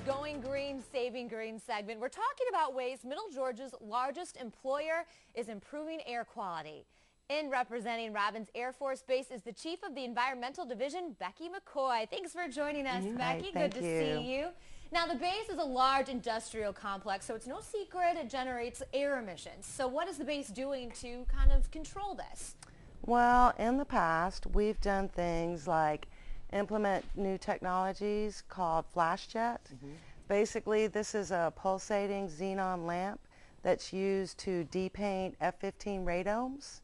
Going Green, Saving Green segment. We're talking about ways Middle Georgia's largest employer is improving air quality. In representing Robins Air Force Base is the Chief of the Environmental Division, Becky McCoy. Thanks for joining us, Becky. Hi, Good to see you. Now, the base is a large industrial complex, so it's no secret it generates air emissions. So what is the base doing to kind of control this? Well, in the past, we've done things like implement new technologies called flash jet. Basically, this is a pulsating xenon lamp that's used to depaint F-15 radomes.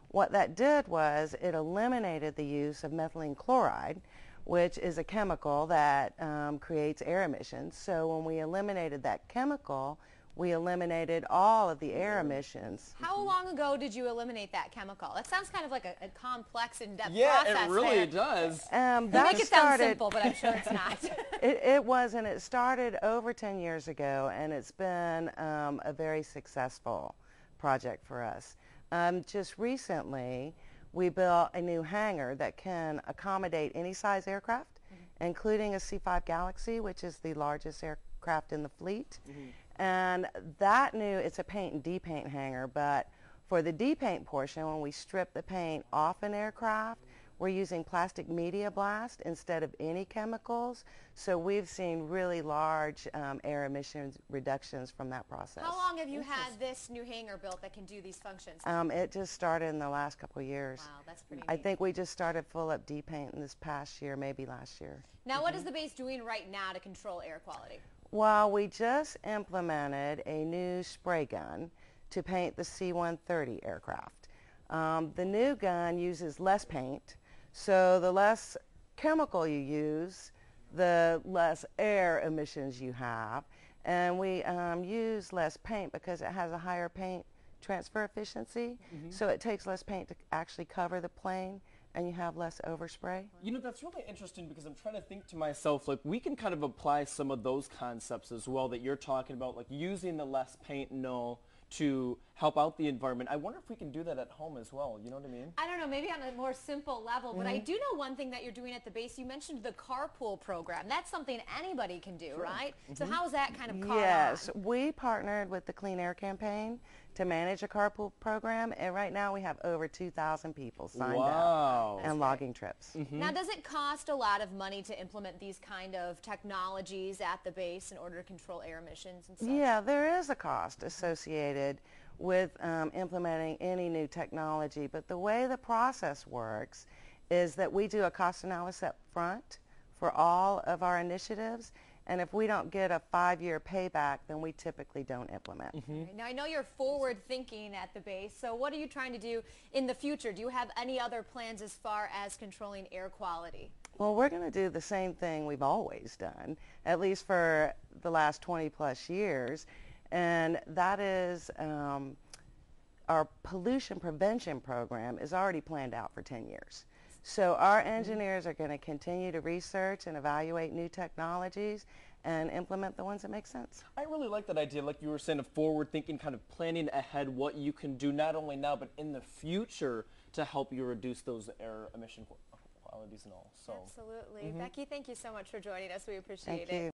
What that did was it eliminated the use of methylene chloride, which is a chemical that creates air emissions. So when we eliminated that chemical, we eliminated all of the air emissions. How long ago did you eliminate that chemical? That sounds kind of like a complex, in-depth process. process. Yeah, it really does. You make it sound simple, but I'm sure it's not. It was, and it started over 10 years ago, and it's been a very successful project for us. Just recently, we built a new hangar that can accommodate any size aircraft, including a C-5 Galaxy, which is the largest aircraft in the fleet. And that it's a paint and depaint hangar, but for the depaint portion, when we strip the paint off an aircraft, we're using plastic media blast instead of any chemicals. So we've seen really large air emissions reductions from that process. How long have you had this new hangar built that can do these functions? It just started in the last couple of years. Wow, that's pretty neat. I think we just started full up depaint in this past year, maybe last year. Now, what is the base doing right now to control air quality? Well, we just implemented a new spray gun to paint the C-130 aircraft. The new gun uses less paint, so the less chemical you use, the less air emissions you have. And we use less paint because it has a higher paint transfer efficiency, so it takes less paint to actually cover the plane, and you have less overspray. You know, that's really interesting because I'm trying to think to myself, like, we can kind of apply some of those concepts as well that you're talking about, like using the less paint to help out the environment. I wonder if we can do that at home as well, you know what I mean? I don't know, maybe on a more simple level, but I do know one thing that you're doing at the base. You mentioned the Carpool Program. That's something anybody can do, right? So how is that kind of caught on? Yes, we partnered with the Clean Air Campaign to manage a Carpool Program, and right now we have over 2,000 people signed up and logging trips. Now, does it cost a lot of money to implement these kind of technologies at the base in order to control air emissions and such? Yeah, there is a cost associated with implementing any new technology, but the way the process works is that we do a cost analysis up front for all of our initiatives, and if we don't get a 5-year payback, then we typically don't implement. Now, I know you're forward thinking at the base, so what are you trying to do in the future? Do you have any other plans as far as controlling air quality? Well, we're going to do the same thing we've always done, at least for the last 20 plus years, and that is our pollution prevention program is already planned out for 10 years. So our engineers are going to continue to research and evaluate new technologies and implement the ones that make sense. I really like that idea, like you were saying, of forward thinking, kind of planning ahead what you can do not only now but in the future to help you reduce those air emission qualities and all. So. Absolutely. Becky, thank you so much for joining us. We appreciate it. Thank you.